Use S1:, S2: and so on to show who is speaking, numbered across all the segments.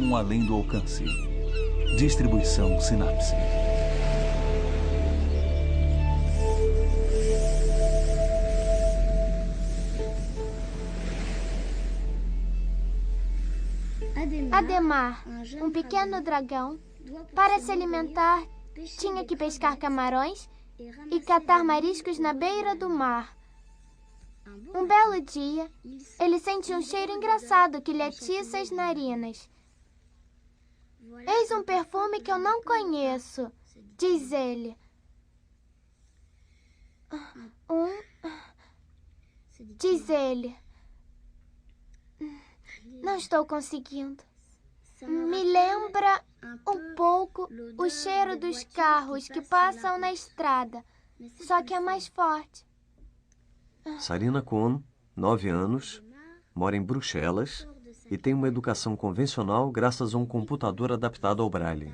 S1: Informação além do alcance. Distribuição Sinapse.
S2: Ademar, um pequeno dragão, para se alimentar, tinha que pescar camarões e catar mariscos na beira do mar. Um belo dia, ele sente um cheiro engraçado que lhe atiça as narinas. Eis um perfume que eu não conheço, diz ele. Diz ele. Não estou conseguindo. Me lembra um pouco o cheiro dos carros que passam na estrada, só que é mais forte.
S3: Sarina Kohn, 9 anos, mora em Bruxelas e tem uma educação convencional graças a um computador adaptado ao Braille.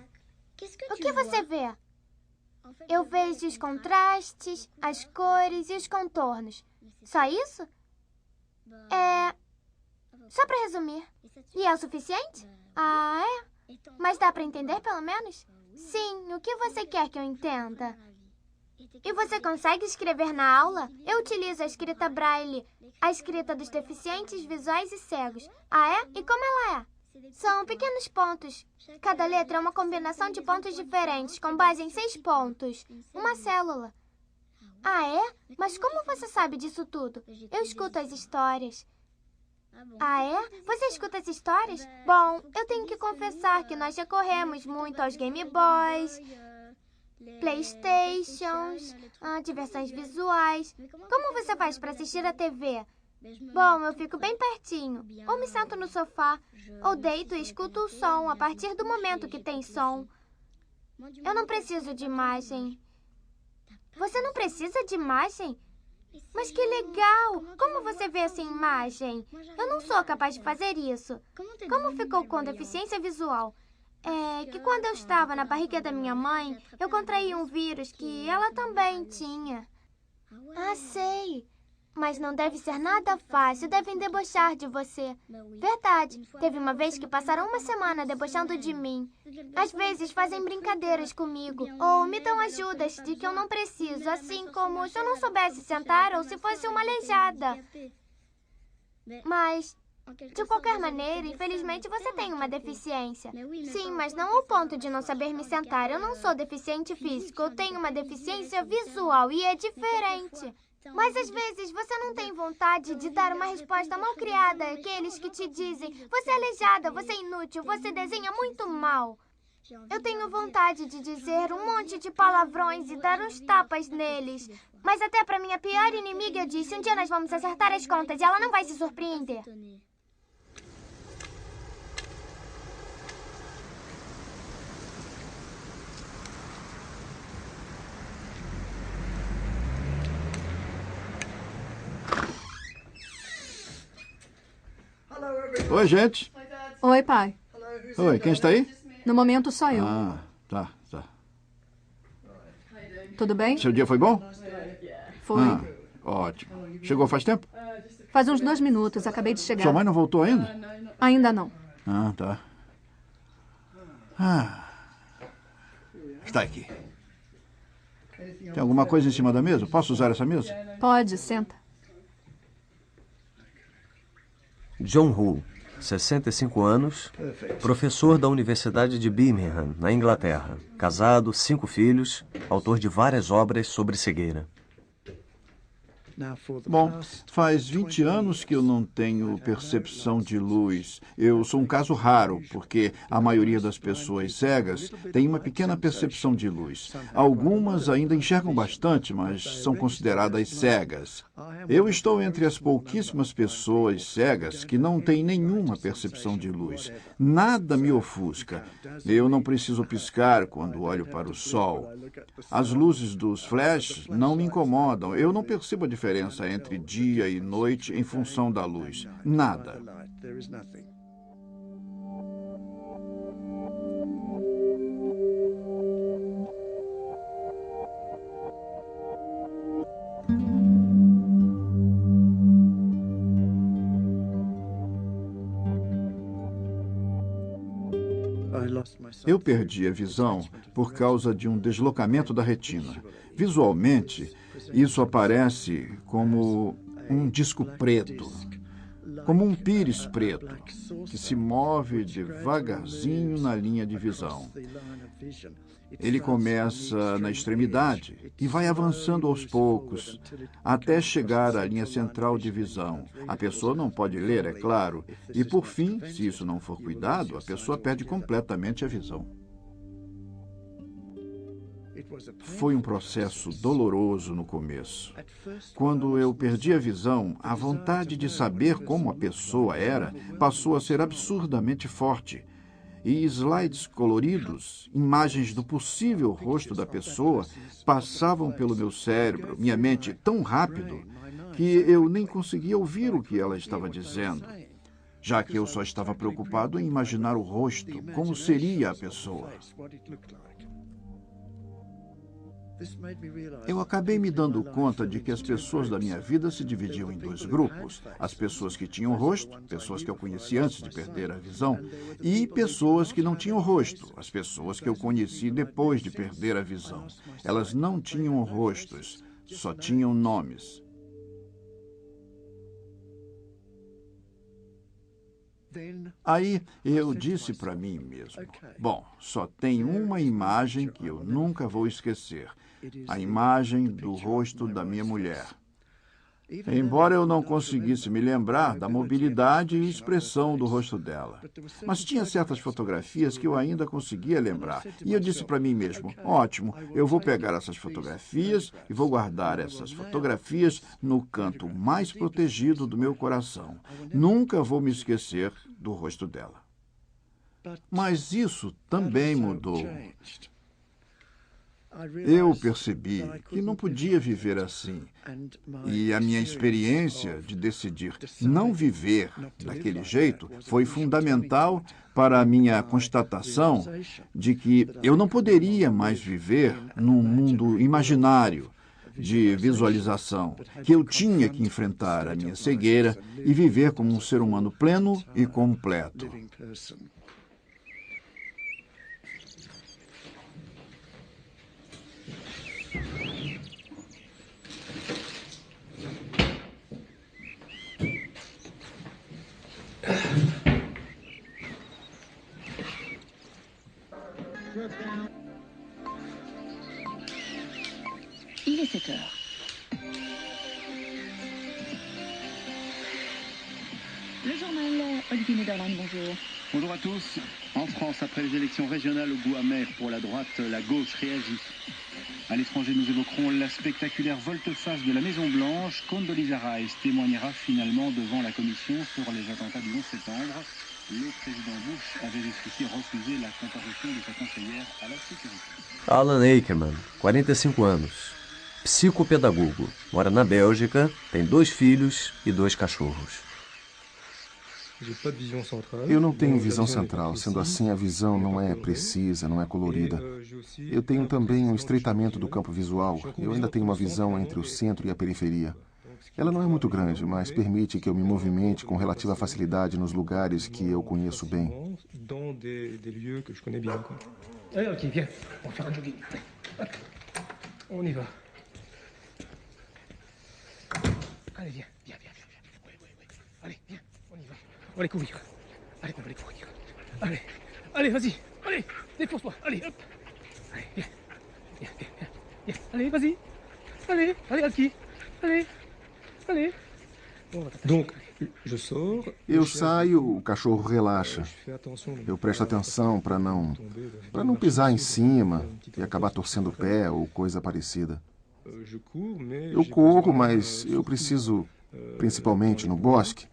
S2: O que você vê? Eu vejo os contrastes, as cores e os contornos. Só isso? Só para resumir. E é o suficiente? Ah, é? Mas dá para entender pelo menos? Sim, o que você quer que eu entenda? E você consegue escrever na aula? Eu utilizo a escrita Braille, a escrita dos deficientes visuais e cegos. Ah, é? E como ela é? São pequenos pontos. Cada letra é uma combinação de pontos diferentes, com base em 6 pontos. Uma célula. Ah, é? Mas como você sabe disso tudo? Eu escuto as histórias. Ah, é? Você escuta as histórias? Bom, eu tenho que confessar que nós recorremos muito aos Game Boys, Playstations, diversões visuais. Como você faz para assistir a TV? Bom, eu fico bem pertinho. Ou me sento no sofá, ou deito e escuto o som a partir do momento que tem som. Eu não preciso de imagem. Você não precisa de imagem? Mas que legal! Como você vê essa imagem? Eu não sou capaz de fazer isso. Como ficou com deficiência visual? É que quando eu estava na barriga da minha mãe, eu contraí um vírus que ela também tinha. Ah, sei. Mas não deve ser nada fácil, devem debochar de você. Verdade, teve uma vez que passaram uma semana debochando de mim. Às vezes fazem brincadeiras comigo, ou me dão ajudas de que eu não preciso, assim como se eu não soubesse sentar ou se fosse uma aleijada. Mas, de qualquer maneira, infelizmente você tem uma deficiência. Sim, mas não ao ponto de não saber me sentar. Eu não sou deficiente físico, eu tenho uma deficiência visual e é diferente. Mas às vezes você não tem vontade de dar uma resposta mal criada àqueles que te dizem: você é aleijada, você é inútil, você desenha muito mal. Eu tenho vontade de dizer um monte de palavrões e dar uns tapas neles. Mas até para minha pior inimiga eu disse: um dia nós vamos acertar as contas e ela não vai se surpreender.
S4: Oi, gente.
S5: Oi, pai.
S4: Oi, quem está aí?
S5: No momento, só eu.
S4: Ah, tá.
S5: Tudo bem?
S4: Seu dia foi bom?
S5: Foi.
S4: Ah, ótimo. Chegou faz tempo?
S5: Faz uns 2 minutos, acabei de chegar.
S4: Sua mãe não voltou ainda?
S5: Ainda não.
S4: Ah, tá. Ah, está aqui. Tem alguma coisa em cima da mesa? Posso usar essa mesa?
S5: Pode, senta.
S3: John Hull, 65 anos, professor da Universidade de Birmingham, na Inglaterra. Casado, 5 filhos, autor de várias obras sobre cegueira.
S4: Bom, faz 20 anos que eu não tenho percepção de luz. Eu sou um caso raro, porque a maioria das pessoas cegas tem uma pequena percepção de luz. Algumas ainda enxergam bastante, mas são consideradas cegas. Eu estou entre as pouquíssimas pessoas cegas que não têm nenhuma percepção de luz. Nada me ofusca. Eu não preciso piscar quando olho para o sol. As luzes dos flashes não me incomodam. Eu não percebo a diferença entre dia e noite em função da luz. Nada. Eu perdi a visão por causa de um deslocamento da retina. Visualmente, isso aparece como um disco preto, como um pires preto, que se move devagarzinho na linha de visão. Ele começa na extremidade e vai avançando aos poucos, até chegar à linha central de visão. A pessoa não pode ler, é claro, e por fim, se isso não for cuidado, a pessoa perde completamente a visão. Foi um processo doloroso no começo. Quando eu perdi a visão, a vontade de saber como a pessoa era passou a ser absurdamente forte. E slides coloridos, imagens do possível rosto da pessoa, passavam pelo meu cérebro, minha mente, tão rápido que eu nem conseguia ouvir o que ela estava dizendo, já que eu só estava preocupado em imaginar o rosto, como seria a pessoa. Eu acabei me dando conta de que as pessoas da minha vida se dividiam em dois grupos. As pessoas que tinham rosto, pessoas que eu conheci antes de perder a visão, e pessoas que não tinham rosto, as pessoas que eu conheci depois de perder a visão. Elas não tinham rostos, só tinham nomes. Aí eu disse para mim mesmo, bom, só tem uma imagem que eu nunca vou esquecer, a imagem do rosto da minha mulher. Embora eu não conseguisse me lembrar da mobilidade e expressão do rosto dela. Mas tinha certas fotografias que eu ainda conseguia lembrar. E eu disse para mim mesmo, ótimo, eu vou pegar essas fotografias e vou guardar essas fotografias no canto mais protegido do meu coração. Nunca vou me esquecer do rosto dela. Mas isso também mudou. Eu percebi que não podia viver assim. E a minha experiência de decidir não viver daquele jeito foi fundamental para a minha constatação de que eu não poderia mais viver num mundo imaginário de visualização, que eu tinha que enfrentar a minha cegueira e viver como um ser humano pleno e completo.
S6: Il est 7 heures. Le journal, Olivier Nederland, bonjour.
S7: Bonjour à tous. En France, après les élections régionales au goût amer pour la droite, la gauche réagit. À l'étranger, nous évoquerons la spectaculaire volte-face de la Maison-Blanche. Condoleezza Rice témoignera finalement devant la commission sur les attentats du 11 septembre. Le président Bush avait jusqu'ici refusé la comparution de sa conseillère à la sécurité.
S3: Alan Akerman, 45 anos. Psicopedagogo. Mora na Bélgica, tem 2 filhos e 2 cachorros.
S8: Eu não tenho visão central, sendo assim a visão não é precisa, não é colorida. Eu tenho também um estreitamento do campo visual. Eu ainda tenho uma visão entre o centro e a periferia. Ela não é muito grande, mas permite que eu me movimente com relativa facilidade nos lugares que eu conheço bem.
S9: On va les couvrir. Allez, on va les couvrir. Allez, allez, vas-y. Allez, défonce-toi. Allez, hop. Allez, viens. Viens, viens, viens. Viens. Allez, vas-y. Allez, allez, Alki. Allez, allez.
S8: Donc, eu saio, o cachorro relaxa. Eu presto atenção para não pisar em cima e acabar torcendo o pé ou coisa parecida. Eu corro, mas eu preciso, principalmente no bosque,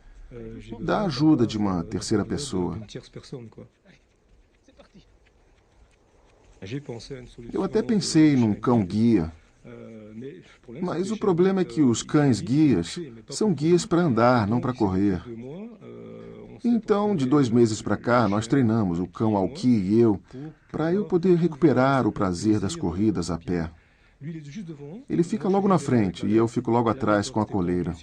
S8: da ajuda de uma terceira pessoa. Eu até pensei num cão-guia, mas o problema é que os cães-guias são guias para andar, não para correr. Então, de 2 meses para cá, nós treinamos, o cão Alki e eu, para eu poder recuperar o prazer das corridas a pé. Ele fica logo na frente e eu fico logo atrás com a coleira.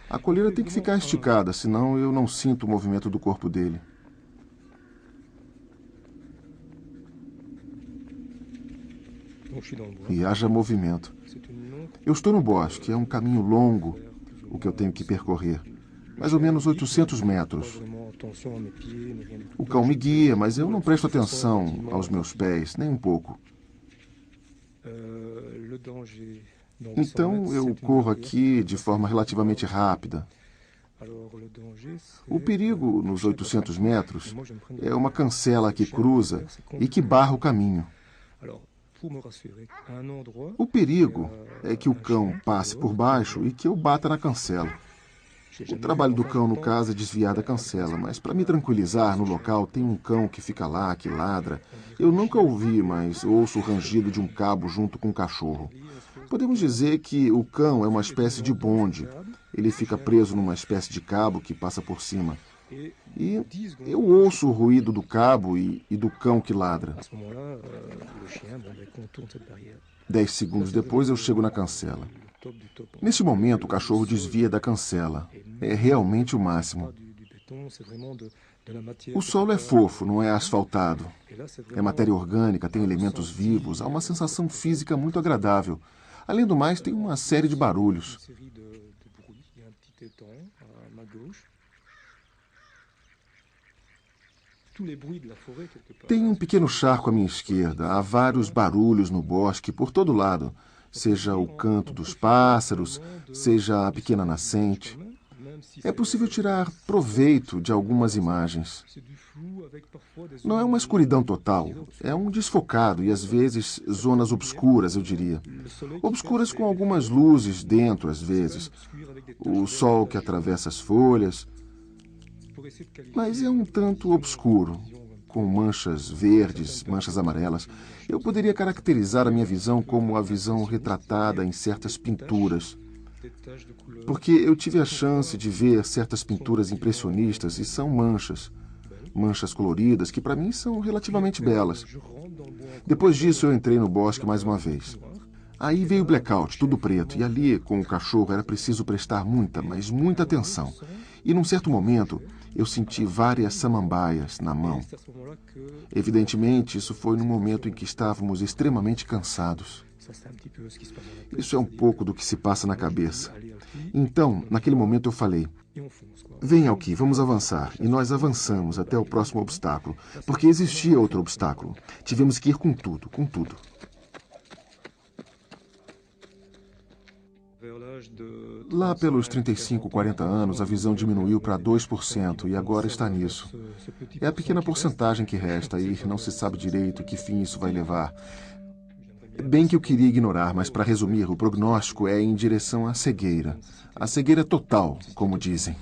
S8: A coleira tem que ficar esticada, senão eu não sinto o movimento do corpo dele. e haja movimento. Eu estou no bosque, é um caminho longo o que eu tenho que percorrer. Mais ou menos 800 metros. O cão me guia, mas eu não presto atenção aos meus pés, nem um pouco. Então eu corro aqui de forma relativamente rápida. O perigo nos 800 metros é uma cancela que cruza e que barra o caminho. O perigo é que o cão passe por baixo e que eu bata na cancela. O trabalho do cão, no caso, é desviar da cancela, mas para me tranquilizar, no local tem um cão que fica lá, que ladra. Eu nunca ouvi, mas ouço o rangido de um cabo junto com um cachorro. Podemos dizer que o cão é uma espécie de bonde. Ele fica preso numa espécie de cabo que passa por cima. E eu ouço o ruído do cabo e do cão que ladra. 10 segundos depois, eu chego na cancela. Neste momento, o cachorro desvia da cancela. É realmente o máximo. O solo é fofo, não é asfaltado. É matéria orgânica, tem elementos vivos, há uma sensação física muito agradável. Além do mais, tem uma série de barulhos. Tem um pequeno charco à minha esquerda. Há vários barulhos no bosque por todo lado. Seja o canto dos pássaros, seja a pequena nascente. É possível tirar proveito de algumas imagens. Não é uma escuridão total, é um desfocado e, às vezes, zonas obscuras, eu diria. Obscuras com algumas luzes dentro, às vezes. O sol que atravessa as folhas. Mas é um tanto obscuro, com manchas verdes, manchas amarelas. Eu poderia caracterizar a minha visão como a visão retratada em certas pinturas. Porque eu tive a chance de ver certas pinturas impressionistas e são manchas. Manchas coloridas que para mim são relativamente belas. Depois disso eu entrei no bosque mais uma vez. Aí veio o blackout, tudo preto, e ali, com o cachorro, era preciso prestar muita, mas muita atenção. E num certo momento, eu senti várias samambaias na mão. Evidentemente, isso foi no momento em que estávamos extremamente cansados. Isso é um pouco do que se passa na cabeça. Então, naquele momento eu falei, venha aqui, vamos avançar. E nós avançamos até o próximo obstáculo, porque existia outro obstáculo. Tivemos que ir com tudo, com tudo. Lá pelos 35, 40 anos, a visão diminuiu para 2% e agora está nisso. É a pequena porcentagem que resta e não se sabe direito que fim isso vai levar. Bem que eu queria ignorar, mas para resumir, o prognóstico é em direção à cegueira. A cegueira total, como dizem.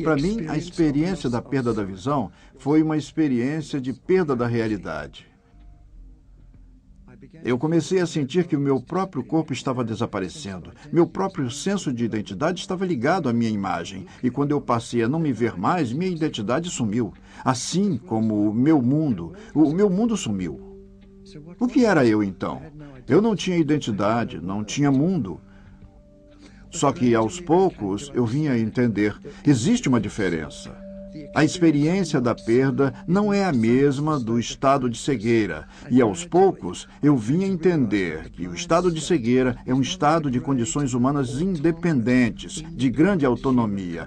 S4: Para mim, a experiência da perda da visão foi uma experiência de perda da realidade. Eu comecei a sentir que o meu próprio corpo estava desaparecendo. Meu próprio senso de identidade estava ligado à minha imagem. E quando eu passei a não me ver mais, minha identidade sumiu. Assim como o meu mundo sumiu. O que era eu, então? Eu não tinha identidade, não tinha mundo. Só que, aos poucos, eu vinha a entender. Existe uma diferença. A experiência da perda não é a mesma do estado de cegueira. E, aos poucos, eu vinha a entender que o estado de cegueira é um estado de condições humanas independentes, de grande autonomia.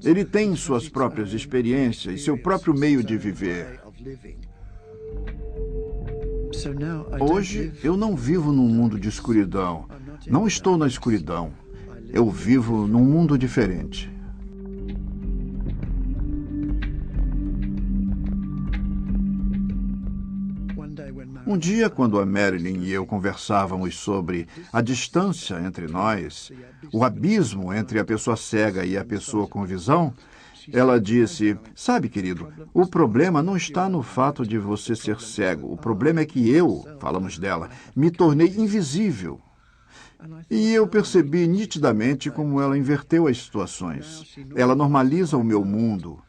S4: Ele tem suas próprias experiências, seu próprio meio de viver. Hoje, eu não vivo num mundo de escuridão. Não estou na escuridão. Eu vivo num mundo diferente. Um dia, quando a Marilyn e eu conversávamos sobre a distância entre nós, o abismo entre a pessoa cega e a pessoa com visão, Ela disse, sabe, querido, o problema não está no fato de você ser cego. O problema é que eu, falamos dela, me tornei invisível. E eu percebi nitidamente como ela inverteu as situações. Ela normaliza o meu mundo.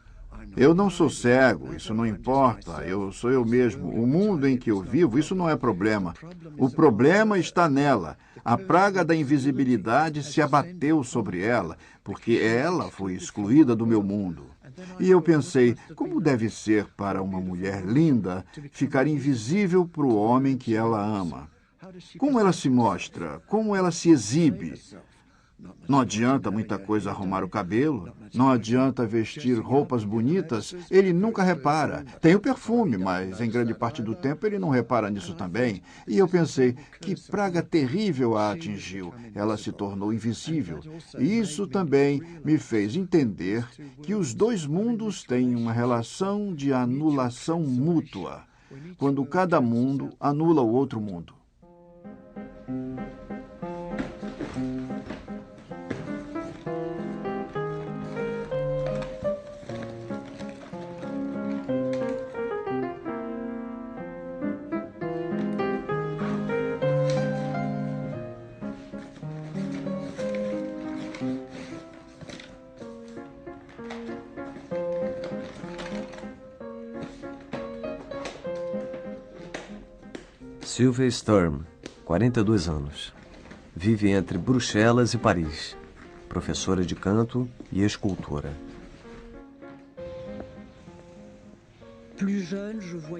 S4: Eu não sou cego, isso não importa, eu sou eu mesmo. O mundo em que eu vivo, isso não é problema. O problema está nela. A praga da invisibilidade se abateu sobre ela, porque ela foi excluída do meu mundo. E eu pensei, como deve ser para uma mulher linda ficar invisível para o homem que ela ama? Como ela se mostra? Como ela se exibe? Não adianta muita coisa arrumar o cabelo, não adianta vestir roupas bonitas, ele nunca repara. Tem o perfume, mas em grande parte do tempo ele não repara nisso também. E eu pensei, que praga terrível a atingiu. Ela se tornou invisível. E isso também me fez entender que os dois mundos têm uma relação de anulação mútua, quando cada mundo anula o outro mundo.
S3: Sylvia Sturm, 42 anos. Vive entre Bruxelas e Paris. Professora de canto e escultora.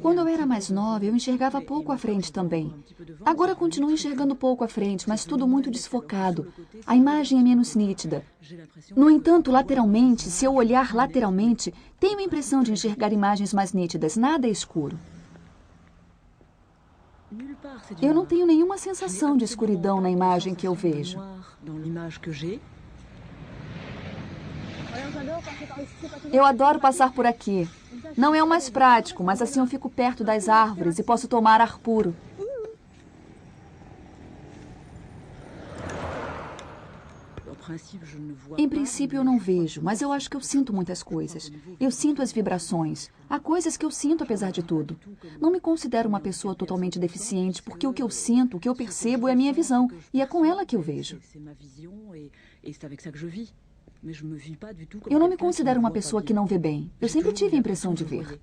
S10: Quando eu era mais nova, eu enxergava pouco à frente também. Agora continuo enxergando pouco à frente, mas tudo muito desfocado. A imagem é menos nítida. No entanto, lateralmente, se eu olhar lateralmente, tenho a impressão de enxergar imagens mais nítidas. Nada é escuro. Eu não tenho nenhuma sensação de escuridão na imagem que eu vejo. Eu adoro passar por aqui. Não é o mais prático, mas assim eu fico perto das árvores e posso tomar ar puro. Em princípio eu não vejo, mas eu acho que eu sinto muitas coisas. Eu sinto as vibrações. Há coisas que eu sinto apesar de tudo. Não me considero uma pessoa totalmente deficiente, porque o que eu sinto, o que eu percebo é a minha visão, e é com ela que eu vejo. Eu não me considero uma pessoa que não vê bem. Eu sempre tive a impressão de ver.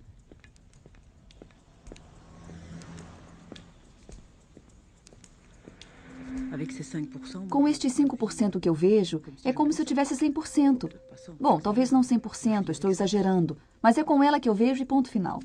S10: Com estes 5% que eu vejo, é como se eu tivesse 100%. Bom, talvez não 100%, estou exagerando, mas é com ela que eu vejo e ponto final.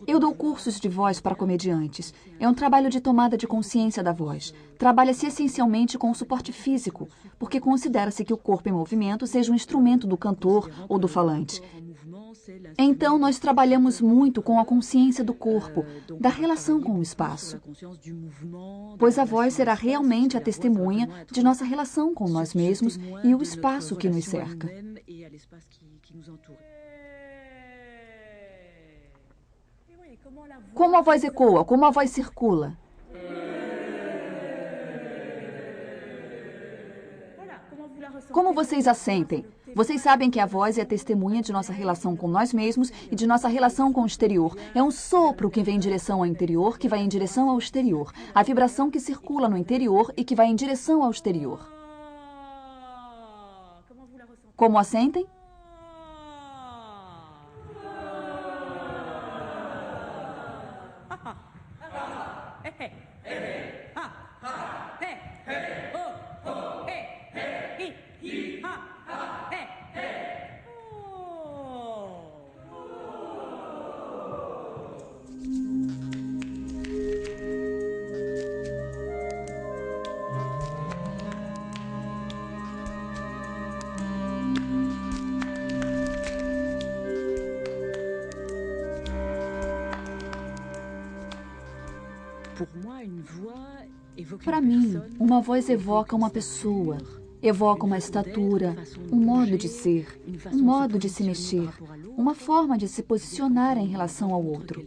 S10: Eu dou cursos de voz para comediantes. É um trabalho de tomada de consciência da voz. Trabalha-se essencialmente com o suporte físico, porque considera-se que o corpo em movimento seja um instrumento do cantor ou do falante. Então, nós trabalhamos muito com a consciência do corpo, da relação com o espaço. Pois a voz será realmente a testemunha de nossa relação com nós mesmos e o espaço que nos cerca. Como a voz ecoa, como a voz circula. Como vocês a sentem? Vocês sabem que a voz é a testemunha de nossa relação com nós mesmos e de nossa relação com o exterior. É um sopro que vem em direção ao interior, que vai em direção ao exterior. A vibração que circula no interior e que vai em direção ao exterior. Como a sentem? Para mim, uma voz evoca uma pessoa, evoca uma estatura, um modo de ser, um modo de se mexer, uma forma de se posicionar em relação ao outro.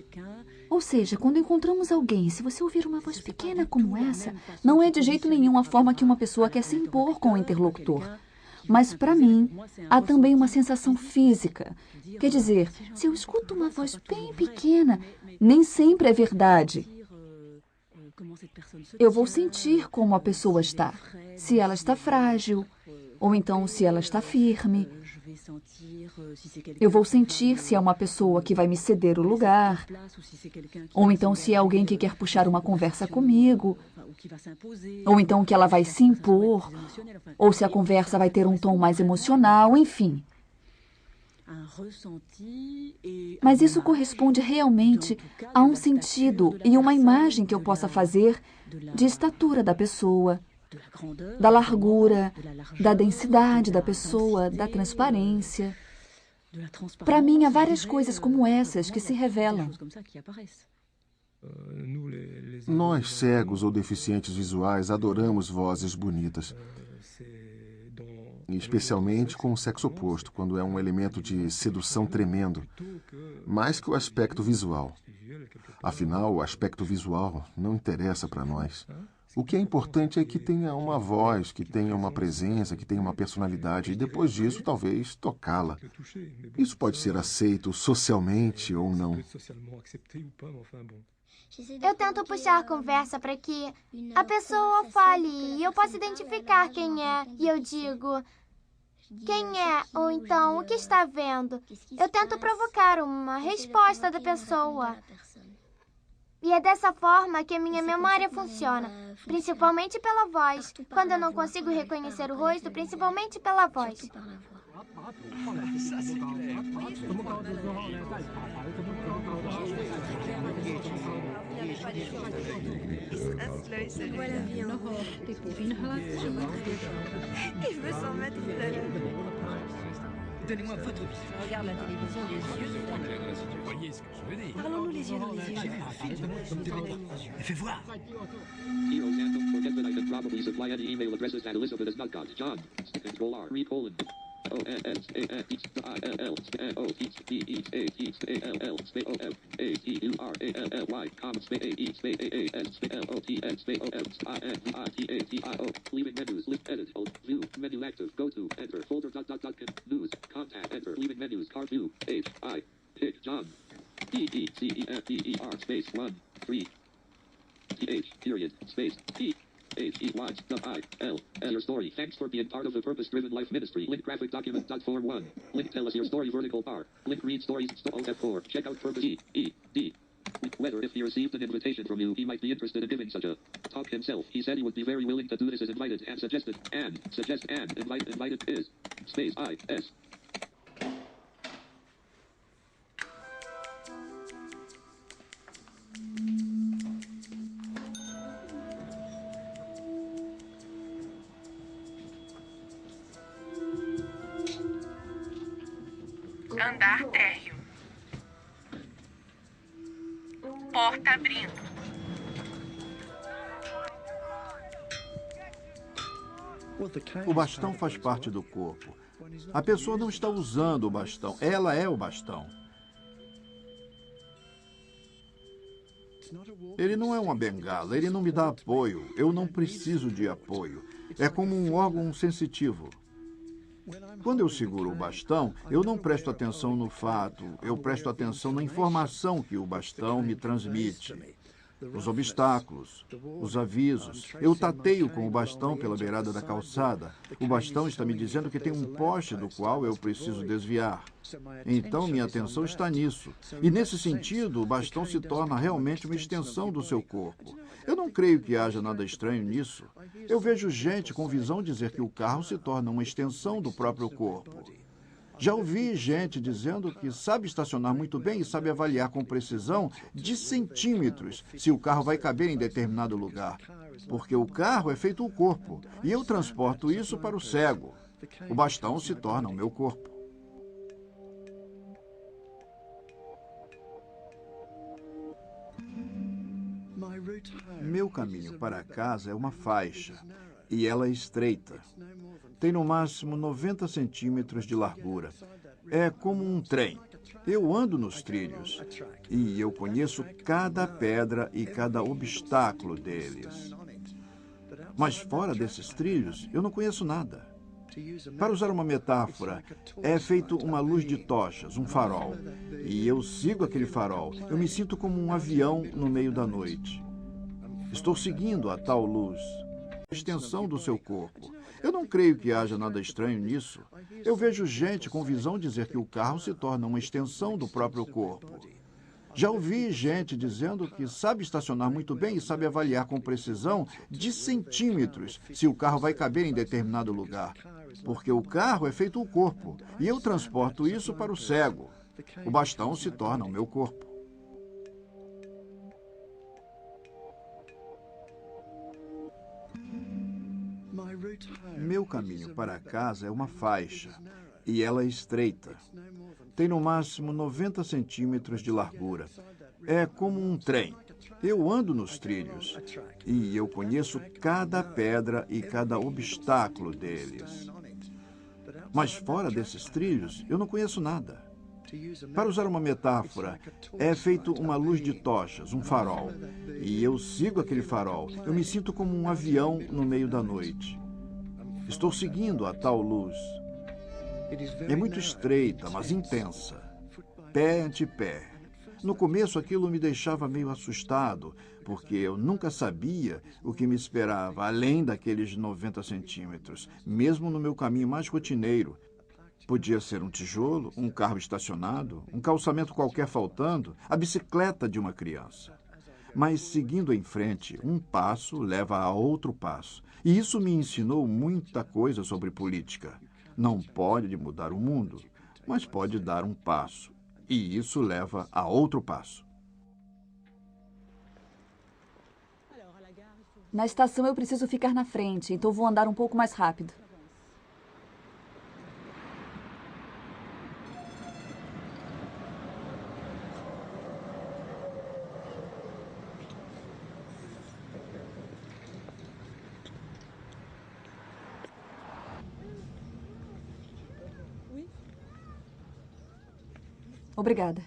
S10: Ou seja, quando encontramos alguém, se você ouvir uma voz pequena como essa, não é de jeito nenhum a forma que uma pessoa quer se impor com o interlocutor. Mas, para mim, há também uma sensação física. Quer dizer, se eu escuto uma voz bem pequena, nem sempre é verdade. Eu vou sentir como a pessoa está. Se ela está frágil, ou então se ela está firme. Eu vou sentir se é uma pessoa que vai me ceder o lugar, ou então se é alguém que quer puxar uma conversa comigo, ou então que ela vai se impor, ou se a conversa vai ter um tom mais emocional, enfim. Mas isso corresponde realmente a um sentido e uma imagem que eu possa fazer de estatura da pessoa, da largura, da densidade da pessoa, da transparência. Para mim, há várias coisas como essas que se revelam.
S8: Nós, cegos ou deficientes visuais, adoramos vozes bonitas. Especialmente com o sexo oposto, quando é um elemento de sedução tremendo, mais que o aspecto visual. Afinal, o aspecto visual não interessa para nós. O que é importante é que tenha uma voz, que tenha uma presença, que tenha uma personalidade, e depois disso, talvez, tocá-la. Isso pode ser aceito socialmente ou não.
S2: Eu tento puxar a conversa para que a pessoa fale e eu possa identificar quem é. E eu digo, quem é? Ou então, o que está vendo? Eu tento provocar uma resposta da pessoa. E é dessa forma que a minha memória funciona, principalmente pela voz. Quando eu não consigo reconhecer o rosto, principalmente pela voz.
S11: Donnez-moi votre vie. Je regarde la télévision des yeux. Vous voyez ce que je veux dire. Parlons-nous les yeux dans les yeux.
S1: Fais voir.
S12: Heroes Anthem for Death, I can probably supply any email addresses that Elizabeth has not got. John, Control R, Recolon. Leaving menus, list edit, view, menu active, go to, enter, folder, news, contact, enter, leaving menus, card view, H, I, pick, John, E-E-C-E-F-E-E-R, space, 1, 3, T-H, period, space, T, H-E-Y-I-L. Your story. Thanks for being part of the Purpose-Driven Life Ministry. Link graphic document. Form 1. Link tell us your story vertical bar. Link read stories. F4. Check out Purpose E-E-D. Whether if he received an invitation from you, he might be interested in giving such a talk himself. He said he would be very willing to do this as invited and suggested. And suggest and invited is space I-S.
S13: Andar térreo. Porta abrindo.
S4: O bastão faz parte do corpo. A pessoa não está usando o bastão, ela é o bastão. Ele não é uma bengala, ele não me dá apoio. Eu não preciso de apoio. É como um órgão sensitivo. Quando eu seguro o bastão, eu não presto atenção no fato, eu presto atenção na informação que o bastão me transmite. Os obstáculos, os avisos. Eu tateio com o bastão pela beirada da calçada. O bastão está me dizendo que tem um poste do qual eu preciso desviar. Então, minha atenção está nisso. E, nesse sentido, o bastão se torna realmente uma extensão do seu corpo. Eu não creio que haja nada estranho nisso. Eu vejo gente com visão dizer que o carro se torna uma extensão do próprio corpo. Já ouvi gente dizendo que sabe estacionar muito bem e sabe avaliar com precisão de centímetros se o carro vai caber em determinado lugar. Porque o carro é feito o corpo, e eu transporto isso para o cego. O bastão se torna o meu corpo. Meu caminho para casa é uma faixa e ela é estreita. Tem no máximo 90 centímetros de largura. É como um trem. Eu ando nos trilhos e eu conheço cada pedra e cada obstáculo deles. Mas fora desses trilhos, eu não conheço nada. Para usar uma metáfora, é feito uma luz de tochas, um farol. E eu sigo aquele farol. Eu me sinto como um avião no meio da noite. Estou seguindo a tal luz, a extensão do seu corpo. Eu não creio que haja nada estranho nisso. Eu vejo gente com visão dizer que o carro se torna uma extensão do próprio corpo. Já ouvi gente dizendo que sabe estacionar muito bem e sabe avaliar com precisão de centímetros se o carro vai caber em determinado lugar. Porque o carro é feito o corpo e eu transporto isso para o cego. O bastão se torna o meu corpo. Meu caminho para casa é uma faixa e ela é estreita. Tem no máximo 90 centímetros de largura. É como um trem. Eu ando nos trilhos e eu conheço cada pedra e cada obstáculo deles. Mas fora desses trilhos, eu não conheço nada. Para usar uma metáfora, é feito uma luz de tochas, um farol. E eu sigo aquele farol. Eu me sinto como um avião no meio da noite. Estou seguindo a tal luz. É muito estreita, mas intensa. Pé ante pé. No começo, aquilo me deixava meio assustado, porque eu nunca sabia o que me esperava, além daqueles 90 centímetros, mesmo no meu caminho mais rotineiro. Podia ser um tijolo, um carro estacionado, um calçamento qualquer faltando, a bicicleta de uma criança. Mas, seguindo em frente, um passo leva a outro passo. E isso me ensinou muita coisa sobre política. Não pode mudar o mundo, mas pode dar um passo. E isso leva a outro passo.
S10: Na estação eu preciso ficar na frente, então vou andar um pouco mais rápido. Obrigada.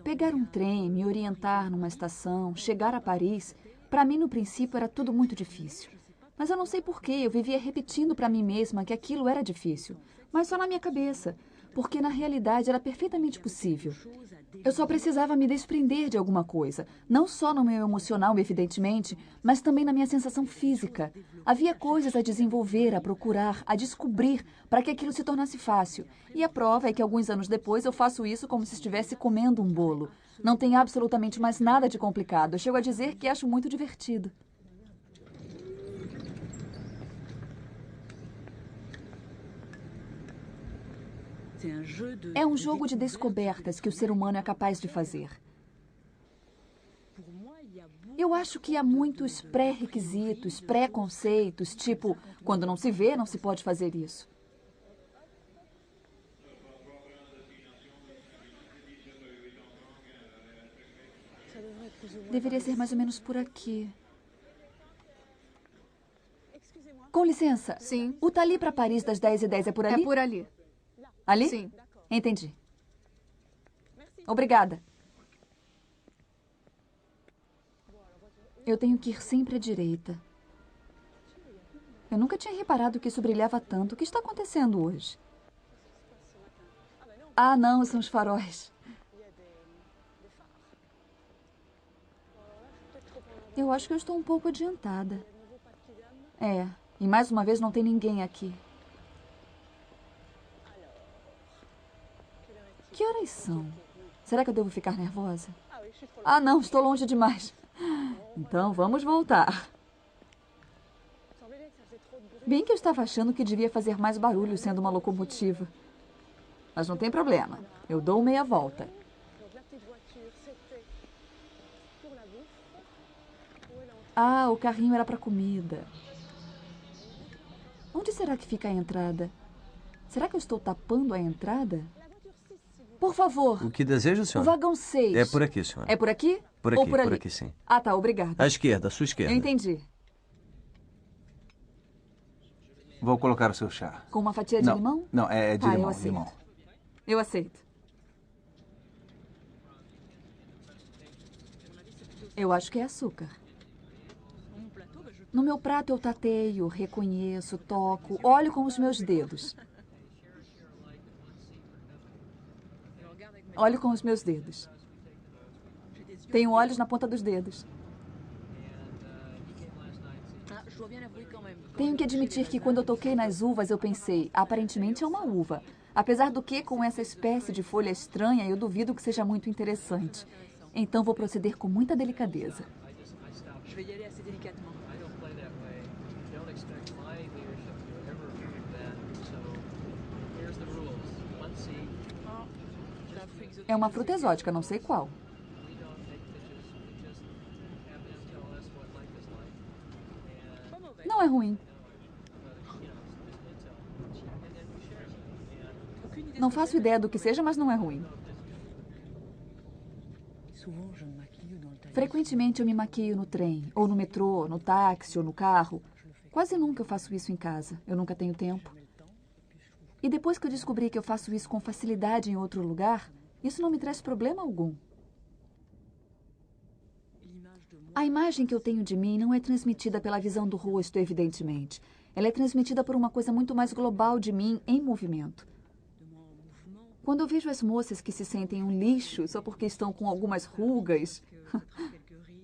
S10: Pegar um trem, me orientar numa estação, chegar a Paris, para mim no princípio era tudo muito difícil. Mas eu não sei por quê, eu vivia repetindo para mim mesma que aquilo era difícil, mas só na minha cabeça, porque na realidade era perfeitamente possível. Eu só precisava me desprender de alguma coisa, não só no meu emocional, evidentemente, mas também na minha sensação física. Havia coisas a desenvolver, a procurar, a descobrir, para que aquilo se tornasse fácil. E a prova é que alguns anos depois eu faço isso como se estivesse comendo um bolo. Não tem absolutamente mais nada de complicado. Eu chego a dizer que acho muito divertido. É um jogo de descobertas que o ser humano é capaz de fazer. Eu acho que há muitos pré-requisitos, pré-conceitos, tipo, quando não se vê, não se pode fazer isso. Deveria ser mais ou menos por aqui. Com licença.
S5: Sim.
S10: O Tali para Paris das 10h10 é por ali?
S5: É por ali.
S10: Ali?
S5: Sim.
S10: Entendi. Obrigada. Eu tenho que ir sempre à direita. Eu nunca tinha reparado que isso brilhava tanto. O que está acontecendo hoje? Ah, não, são os faróis. Eu acho que eu estou um pouco adiantada. É, e mais uma vez não tem ninguém aqui. Que horas são? Será que eu devo ficar nervosa? Ah, não, estou longe demais. Então, vamos voltar. Bem que eu estava achando que devia fazer mais barulho sendo uma locomotiva. Mas não tem problema. Eu dou meia volta. Ah, o carrinho era para comida. Onde será que fica a entrada? Será que eu estou tapando a entrada? Por favor.
S3: O que deseja,
S10: O
S3: senhora?
S10: vagão 6.
S3: É por aqui, senhora.
S10: É por aqui?
S3: Por aqui,
S10: Ou por ali?
S3: por aqui, sim.
S10: Ah, tá, obrigada.
S3: À esquerda, à sua esquerda.
S10: Eu entendi.
S1: Vou colocar o seu chá.
S10: Com uma fatia de limão?
S1: Não, é de
S10: Tá, eu
S1: limão,
S10: aceito.
S1: limão.
S10: Eu aceito. Eu acho que é açúcar. No meu prato eu tateio, reconheço, toco, olho com os meus dedos. Olho com os meus dedos. Tenho olhos na ponta dos dedos. Tenho que admitir que quando eu toquei nas uvas eu pensei, aparentemente é uma uva. Apesar do que, com essa espécie de folha estranha, eu duvido que seja muito interessante. Então vou proceder com muita delicadeza. É uma fruta exótica, não sei qual. Não é ruim. Não faço ideia do que seja, mas não é ruim. Frequentemente eu me maquio no trem, ou no metrô, no táxi, ou no carro. Quase nunca eu faço isso em casa. Eu nunca tenho tempo. E depois que eu descobri que eu faço isso com facilidade em outro lugar, isso não me traz problema algum. A imagem que eu tenho de mim não é transmitida pela visão do rosto, evidentemente. Ela é transmitida por uma coisa muito mais global de mim em movimento. Quando eu vejo as moças que se sentem um lixo só porque estão com algumas rugas...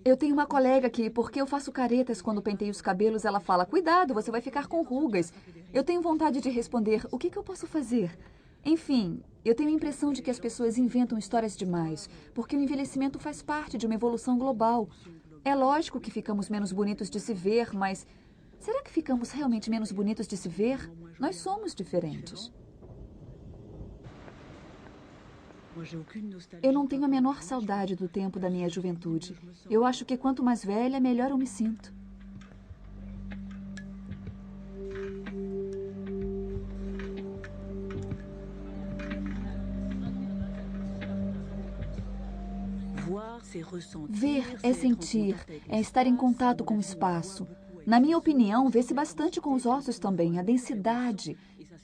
S10: Eu tenho uma colega que, porque eu faço caretas quando penteio os cabelos, ela fala, cuidado, você vai ficar com rugas. Eu tenho vontade de responder, o que eu posso fazer? Enfim, eu tenho a impressão de que as pessoas inventam histórias demais, porque o envelhecimento faz parte de uma evolução global. É lógico que ficamos menos bonitos de se ver, mas será que ficamos realmente menos bonitos de se ver? Nós somos diferentes. Eu não tenho a menor saudade do tempo da minha juventude. Eu acho que quanto mais velha, melhor eu me sinto. Ver é sentir, é estar em contato com o espaço. Na minha opinião, vê-se bastante com os ossos também, a densidade.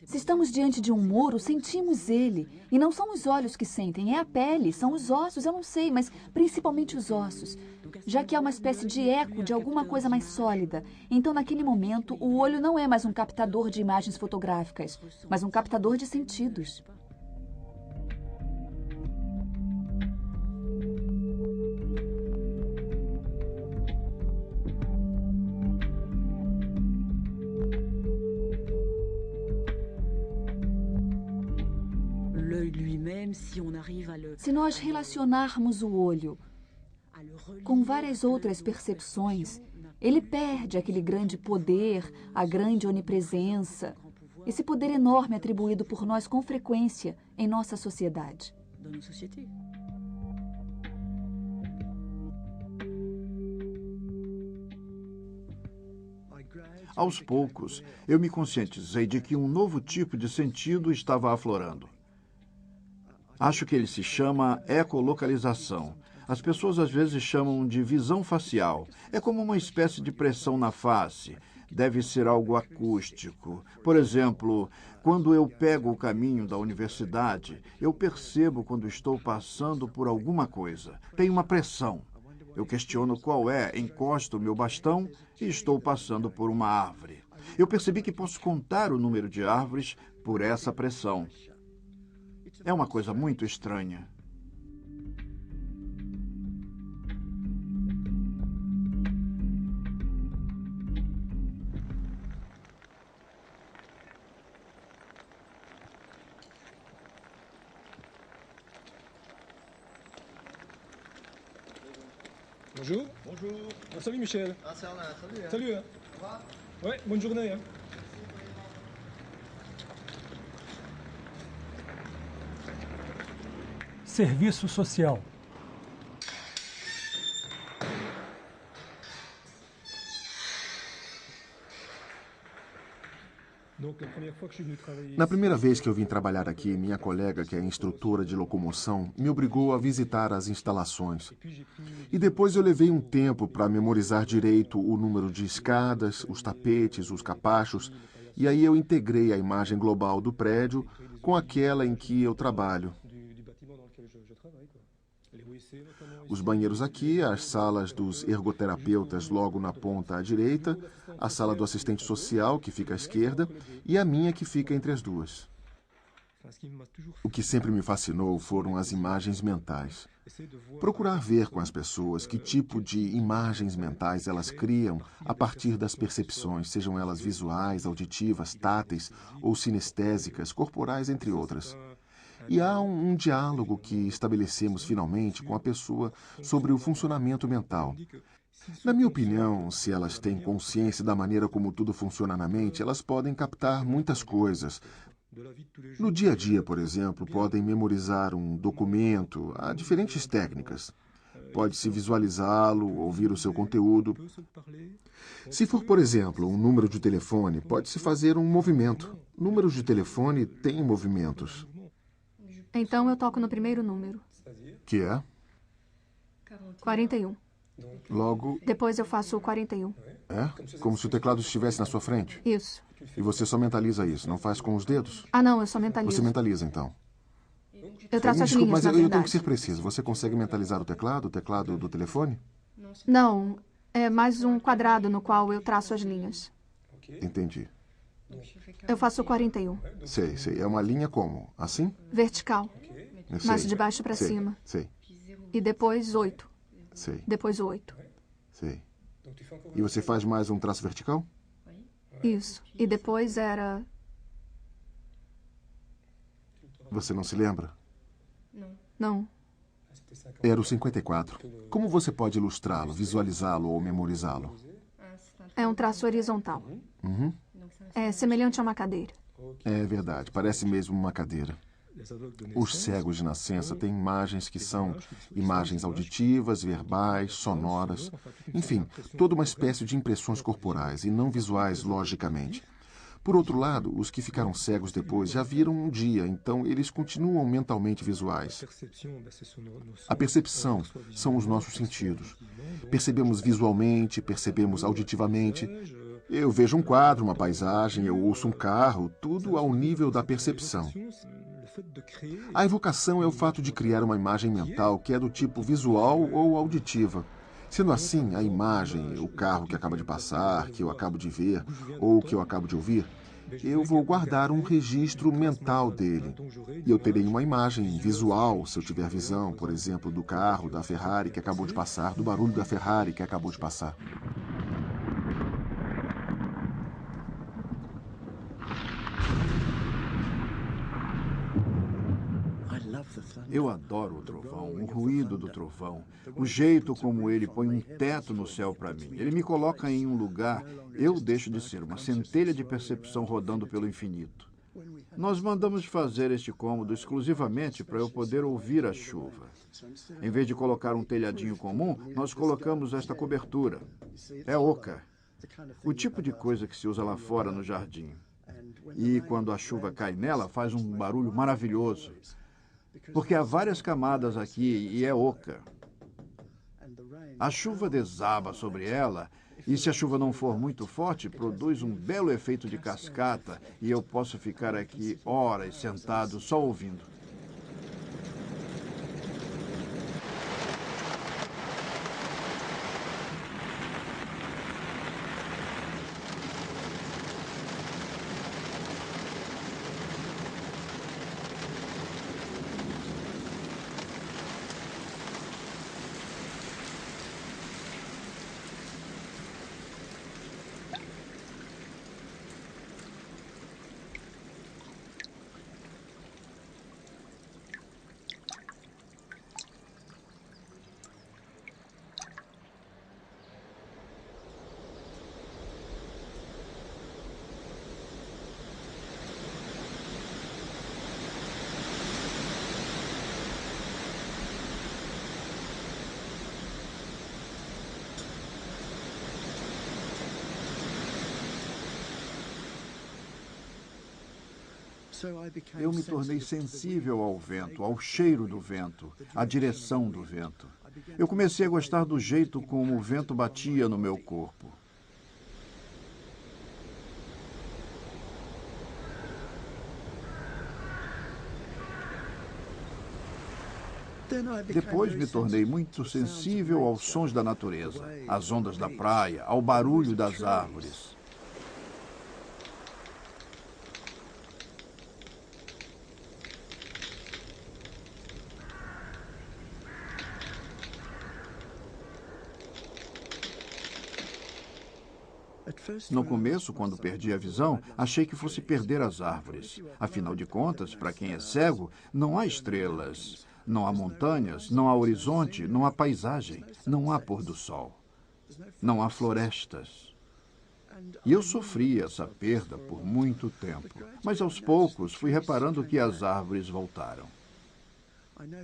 S10: Se estamos diante de um muro, sentimos ele. E não são os olhos que sentem, é a pele, são os ossos, eu não sei, mas principalmente os ossos. Já que há uma espécie de eco de alguma coisa mais sólida. Então, naquele momento, o olho não é mais um captador de imagens fotográficas, mas um captador de sentidos. Se nós relacionarmos o olho com várias outras percepções, ele perde aquele grande poder, a grande onipresença, esse poder enorme atribuído por nós com frequência em nossa sociedade.
S4: Aos poucos, eu me conscientizei de que um novo tipo de sentido estava aflorando. Acho que ele se chama ecolocalização. As pessoas às vezes chamam de visão facial. É como uma espécie de pressão na face. Deve ser algo acústico. Por exemplo, quando eu pego o caminho da universidade, eu percebo quando estou passando por alguma coisa. Tem uma pressão. Eu questiono qual é, encosto o meu bastão e estou passando por uma árvore. Eu percebi que posso contar o número de árvores por essa pressão. É uma coisa muito estranha.
S9: Bonjour. Bonjour. Ah, salut Michel.
S14: Ah, c'est Arnaud, salut.
S9: Salut. Hein.
S14: Au revoir.
S9: Ouais, bonne journée. Hein.
S15: Serviço social.
S8: Na primeira vez que eu vim trabalhar aqui, minha colega, que é instrutora de locomoção, me obrigou a visitar as instalações. E depois eu levei um tempo para memorizar direito o número de escadas, os tapetes, os capachos, e aí eu integrei a imagem global do prédio com aquela em que eu trabalho. Os banheiros aqui, as salas dos ergoterapeutas logo na ponta à direita, a sala do assistente social, que fica à esquerda, e a minha, que fica entre as duas. O que sempre me fascinou foram as imagens mentais. Procurar ver com as pessoas que tipo de imagens mentais elas criam a partir das percepções, sejam elas visuais, auditivas, táteis ou sinestésicas, corporais, entre outras. E há um diálogo que estabelecemos finalmente com a pessoa sobre o funcionamento mental. Na minha opinião, se elas têm consciência da maneira como tudo funciona na mente, elas podem captar muitas coisas. No dia a dia, por exemplo, podem memorizar um documento. Há diferentes técnicas. Pode-se visualizá-lo, ouvir o seu conteúdo. Se for, por exemplo, um número de telefone, pode-se fazer um movimento. Números de telefone têm movimentos.
S5: Então eu toco no primeiro número.
S8: Que é?
S5: 41.
S8: Logo...
S5: Depois eu faço o 41.
S8: É? Como se o teclado estivesse na sua frente?
S5: Isso.
S8: E você só mentaliza isso, não faz com os dedos?
S5: Ah, não, eu só mentalizo.
S8: Você mentaliza, então.
S5: Eu traço as
S8: Desculpa,
S5: linhas,
S8: mas
S5: na
S8: eu tenho
S5: verdade.
S8: que ser preciso. Você consegue mentalizar o teclado do telefone?
S5: Não, é mais um quadrado no qual eu traço as linhas.
S8: Entendi.
S5: Eu faço o 41.
S8: Sei. É uma linha como? Assim?
S5: Vertical.
S8: Eu
S5: Mas
S8: sei.
S5: de baixo para
S8: Sei.
S5: cima.
S8: Sei.
S5: E depois 8.
S8: Sei.
S5: Depois 8.
S8: Sei. E você faz mais um traço vertical?
S5: Isso. E depois era...
S8: Você não se lembra?
S5: Não.
S8: Era o 54. Como você pode ilustrá-lo, visualizá-lo ou memorizá-lo?
S5: É um traço horizontal.
S8: Uhum.
S5: É semelhante a uma cadeira.
S8: É verdade, parece mesmo uma cadeira. Os cegos de nascença têm imagens que são imagens auditivas, verbais, sonoras, enfim, toda uma espécie de impressões corporais e não visuais, logicamente. Por outro lado, os que ficaram cegos depois já viram um dia, então eles continuam mentalmente visuais. A percepção são os nossos sentidos. Percebemos visualmente, percebemos auditivamente. Eu vejo um quadro, uma paisagem, eu ouço um carro, tudo ao nível da percepção. A evocação é o fato de criar uma imagem mental que é do tipo visual ou auditiva. Sendo assim, a imagem, o carro que acaba de passar, que eu acabo de ver, ou que eu acabo de ouvir, eu vou guardar um registro mental dele. E eu terei uma imagem visual, se eu tiver visão, por exemplo, do carro, da Ferrari que acabou de passar, do barulho da Ferrari que acabou de passar.
S4: Eu adoro o trovão, o ruído do trovão, o jeito como ele põe um teto no céu para mim. Ele me coloca em um lugar, eu deixo de ser uma centelha de percepção rodando pelo infinito. Nós mandamos fazer este cômodo exclusivamente para eu poder ouvir a chuva. Em vez de colocar um telhadinho comum, nós colocamos esta cobertura. É oca. O tipo de coisa que se usa lá fora no jardim. E quando a chuva cai nela, faz um barulho maravilhoso. Porque há várias camadas aqui e é oca. A chuva desaba sobre ela e, se a chuva não for muito forte, produz um belo efeito de cascata e eu posso ficar aqui horas sentado só ouvindo. Eu me tornei sensível ao vento, ao cheiro do vento, à direção do vento. Eu comecei a gostar do jeito como o vento batia no meu corpo. Depois me tornei muito sensível aos sons da natureza, às ondas da praia, ao barulho das árvores. No começo, quando perdi a visão, achei que fosse perder as árvores. Afinal de contas, para quem é cego, não há estrelas, não há montanhas, não há horizonte, não há paisagem, não há pôr do sol, não há florestas. E eu sofri essa perda por muito tempo, mas aos poucos fui reparando que as árvores voltaram.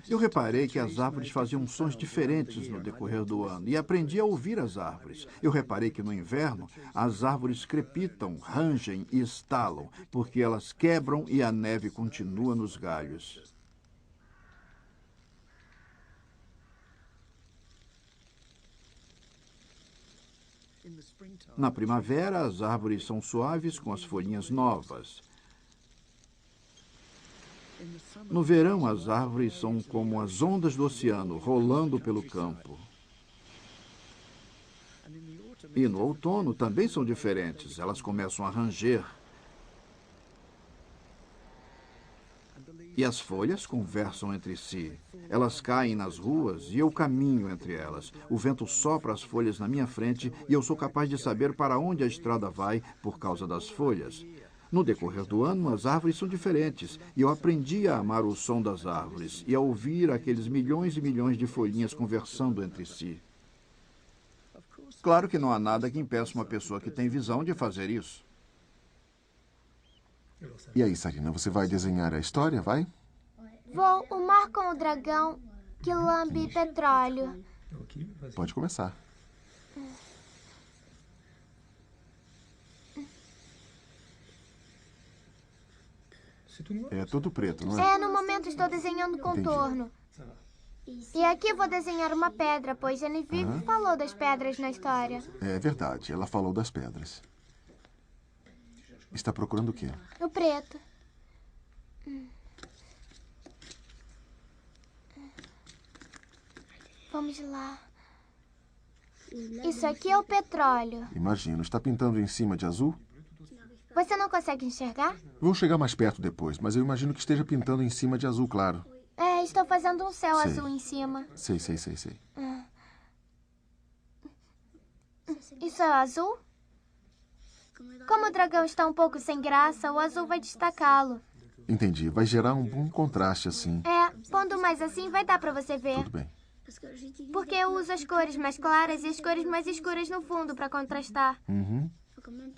S4: Eu reparei que as árvores faziam sons diferentes no decorrer do ano e aprendi a ouvir as árvores. Eu reparei que no inverno as árvores crepitam, rangem e estalam, porque elas quebram e a neve continua nos galhos. Na primavera, as árvores são suaves com as folhinhas novas. No verão, as árvores são como as ondas do oceano, rolando pelo campo. E no outono também são diferentes. Elas começam a ranger. E as folhas conversam entre si. Elas caem nas ruas e eu caminho entre elas. O vento sopra as folhas na minha frente e eu sou capaz de saber para onde a estrada vai por causa das folhas. No decorrer do ano, as árvores são diferentes e eu aprendi a amar o som das árvores e a ouvir aqueles milhões e milhões de folhinhas conversando entre si. Claro que não há nada que impeça uma pessoa que tem visão de fazer isso.
S8: E aí, Sarina, você vai desenhar a história, vai?
S2: Vou o mar com o dragão que lambe petróleo.
S8: Pode começar. É tudo preto, não é?
S2: No momento estou desenhando contorno. E aqui vou desenhar uma pedra, pois Genevieve falou das pedras na história.
S8: É verdade, ela falou das pedras. Está procurando o quê?
S2: O preto. Vamos lá. Isso aqui é o petróleo.
S8: Imagino. Está pintando em cima de azul?
S2: Você não consegue enxergar?
S8: Vou chegar mais perto depois, mas eu imagino que esteja pintando em cima de azul claro.
S2: Estou fazendo um céu
S8: Sei.
S2: azul em cima.
S8: Sei.
S2: Isso é azul? Como o dragão está um pouco sem graça, o azul vai destacá-lo.
S8: Entendi. Vai gerar um bom contraste assim.
S2: Pondo mais assim vai dar para você ver.
S8: Tudo bem.
S2: Porque eu uso as cores mais claras e as cores mais escuras no fundo para contrastar.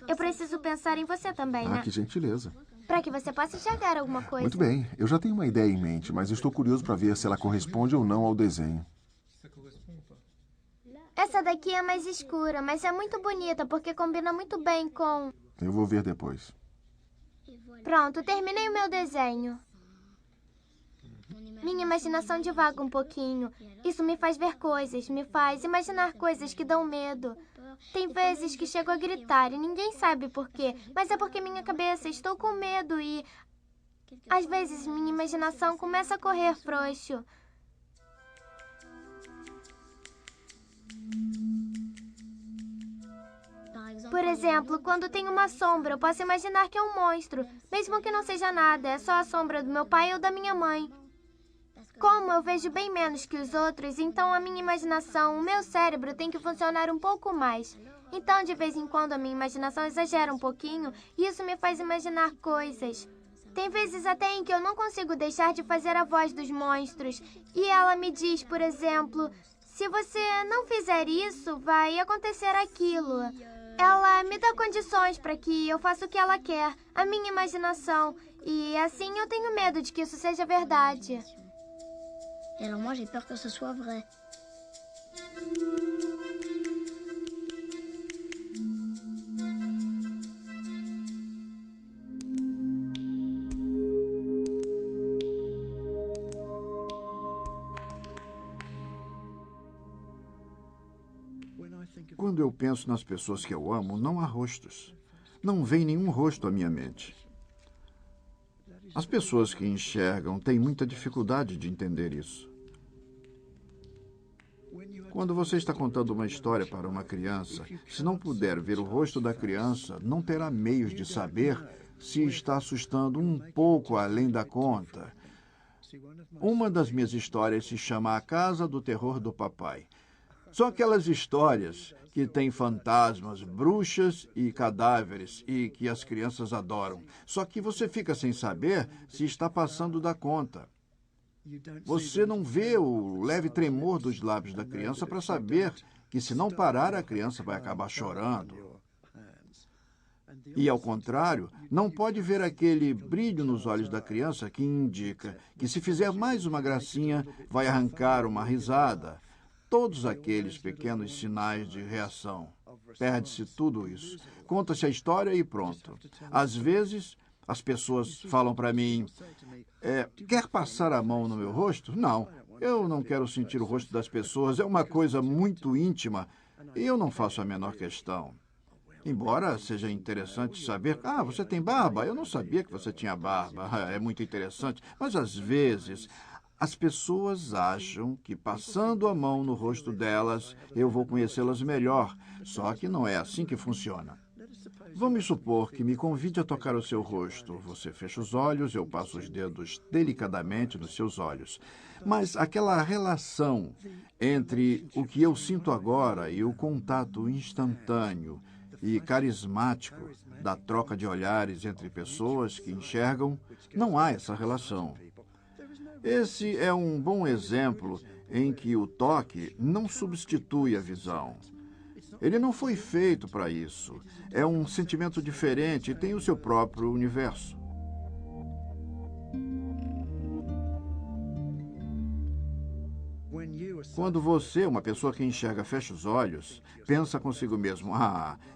S2: Eu preciso pensar em você também, né?
S8: Que gentileza.
S2: Para que você possa enxergar alguma coisa.
S8: Muito bem. Eu já tenho uma ideia em mente, mas eu estou curioso para ver se ela corresponde ou não ao desenho.
S2: Essa daqui é mais escura, mas é muito bonita porque combina muito bem com...
S8: Eu vou ver depois.
S2: Pronto, terminei o meu desenho. Minha imaginação divaga um pouquinho. Isso me faz ver coisas, me faz imaginar coisas que dão medo. Tem vezes que chego a gritar e ninguém sabe por quê, mas é porque minha cabeça estou com medo e... Às vezes minha imaginação começa a correr frouxo. Por exemplo, quando tem uma sombra, eu posso imaginar que é um monstro, mesmo que não seja nada, é só a sombra do meu pai ou da minha mãe. Como eu vejo bem menos que os outros, então a minha imaginação, o meu cérebro tem que funcionar um pouco mais. Então, de vez em quando, a minha imaginação exagera um pouquinho e isso me faz imaginar coisas. Tem vezes até em que eu não consigo deixar de fazer a voz dos monstros. E ela me diz, por exemplo, se você não fizer isso, vai acontecer aquilo. Ela me dá condições para que eu faça o que ela quer, a minha imaginação. E assim eu tenho medo de que isso seja verdade.
S14: Et alors moi j'ai peur que ce soit vrai.
S4: quando eu penso nas pessoas que eu amo, não há rostos. Não vem nenhum rosto à minha mente. As pessoas que enxergam têm muita dificuldade de entender isso. Quando você está contando uma história para uma criança, se não puder ver o rosto da criança, não terá meios de saber se está assustando um pouco além da conta. Uma das minhas histórias se chama A Casa do Terror do Papai. São aquelas histórias que têm fantasmas, bruxas e cadáveres e que as crianças adoram. Só que você fica sem saber se está passando da conta. Você não vê o leve tremor dos lábios da criança para saber que, se não parar, a criança vai acabar chorando. E, ao contrário, não pode ver aquele brilho nos olhos da criança que indica que, se fizer mais uma gracinha, vai arrancar uma risada. Todos aqueles pequenos sinais de reação. Perde-se tudo isso. Conta-se a história e pronto. Às vezes, as pessoas falam para mim, quer passar a mão no meu rosto? Não, eu não quero sentir o rosto das pessoas. É uma coisa muito íntima e eu não faço a menor questão. Embora seja interessante saber, você tem barba? Eu não sabia que você tinha barba. É muito interessante. Mas, às vezes, as pessoas acham que, passando a mão no rosto delas, eu vou conhecê-las melhor. Só que não é assim que funciona. Vamos supor que me convide a tocar o seu rosto. Você fecha os olhos, eu passo os dedos delicadamente nos seus olhos. Mas aquela relação entre o que eu sinto agora e o contato instantâneo e carismático da troca de olhares entre pessoas que enxergam, não há essa relação. Esse é um bom exemplo em que o toque não substitui a visão. Ele não foi feito para isso. É um sentimento diferente e tem o seu próprio universo. Quando você, uma pessoa que enxerga, fecha os olhos, pensa consigo mesmo,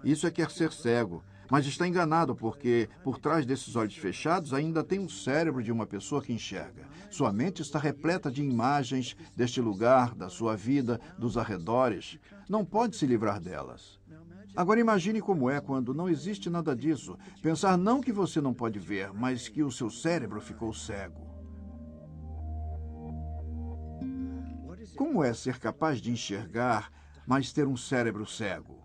S4: isso é quer ser cego. Mas está enganado porque, por trás desses olhos fechados, ainda tem um cérebro de uma pessoa que enxerga. Sua mente está repleta de imagens deste lugar, da sua vida, dos arredores. Não pode se livrar delas. Agora imagine como é quando não existe nada disso. Pensar não que você não pode ver, mas que o seu cérebro ficou cego. Como é ser capaz de enxergar, mas ter um cérebro cego?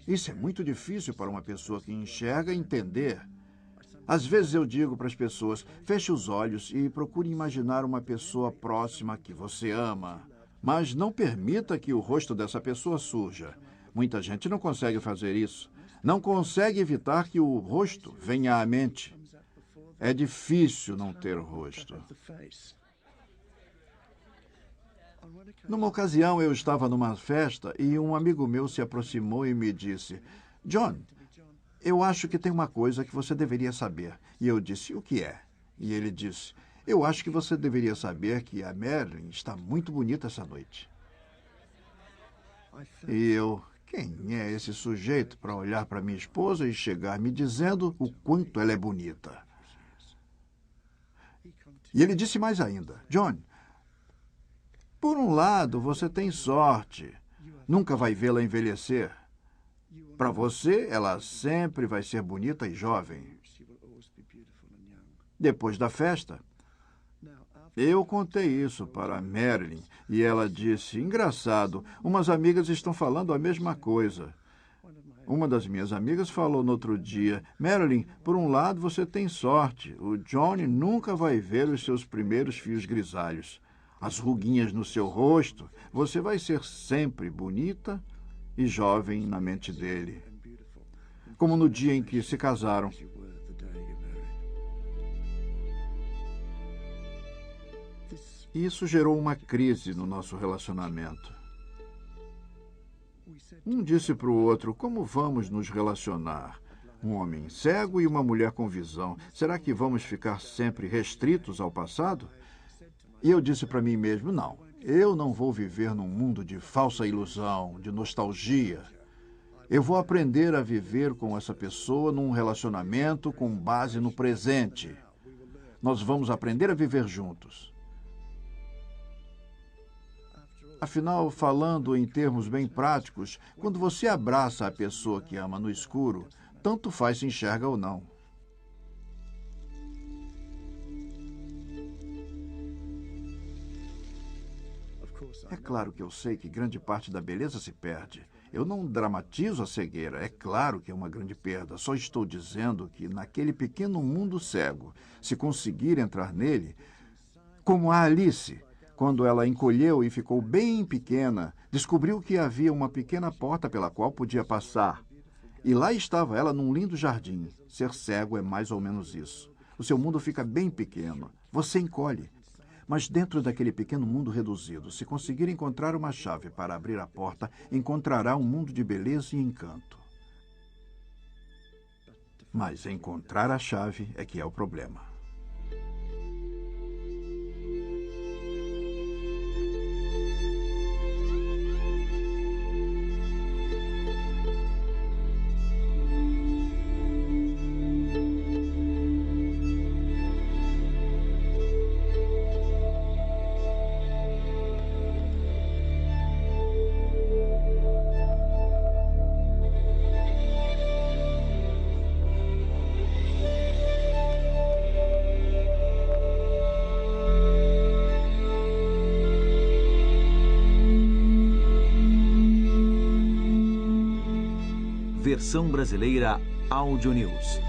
S4: Isso é muito difícil para uma pessoa que enxerga entender. Às vezes eu digo para as pessoas, feche os olhos e procure imaginar uma pessoa próxima que você ama. Mas não permita que o rosto dessa pessoa surja. Muita gente não consegue fazer isso. Não consegue evitar que o rosto venha à mente. É difícil não ter rosto. Numa ocasião, eu estava numa festa e um amigo meu se aproximou e me disse, John, eu acho que tem uma coisa que você deveria saber. E eu disse, o que é? E ele disse, eu acho que você deveria saber que a Marilyn está muito bonita essa noite. E eu, quem é esse sujeito para olhar para minha esposa e chegar me dizendo o quanto ela é bonita? E ele disse mais ainda, John, por um lado, você tem sorte. Nunca vai vê-la envelhecer. Para você, ela sempre vai ser bonita e jovem. Depois da festa, eu contei isso para a Marilyn e ela disse, engraçado, umas amigas estão falando a mesma coisa. Uma das minhas amigas falou no outro dia, Marilyn, por um lado você tem sorte. O Johnny nunca vai ver os seus primeiros fios grisalhos. As ruguinhas no seu rosto, você vai ser sempre bonita e jovem na mente dele. Como no dia em que se casaram. Isso gerou uma crise no nosso relacionamento. Um disse para o outro, como vamos nos relacionar? Um homem cego e uma mulher com visão. Será que vamos ficar sempre restritos ao passado? E eu disse para mim mesmo, não, eu não vou viver num mundo de falsa ilusão, de nostalgia. Eu vou aprender a viver com essa pessoa num relacionamento com base no presente. Nós vamos aprender a viver juntos. Afinal, falando em termos bem práticos, quando você abraça a pessoa que ama no escuro, tanto faz se enxerga ou não. É claro que eu sei que grande parte da beleza se perde. Eu não dramatizo a cegueira. É claro que é uma grande perda. Só estou dizendo que naquele pequeno mundo cego, se conseguir entrar nele, como a Alice, quando ela encolheu e ficou bem pequena, descobriu que havia uma pequena porta pela qual podia passar. E lá estava ela num lindo jardim. Ser cego é mais ou menos isso. O seu mundo fica bem pequeno. Você encolhe. Mas dentro daquele pequeno mundo reduzido, se conseguir encontrar uma chave para abrir a porta, encontrará um mundo de beleza e encanto. Mas encontrar a chave é que é o problema.
S1: Versão brasileira Audio News.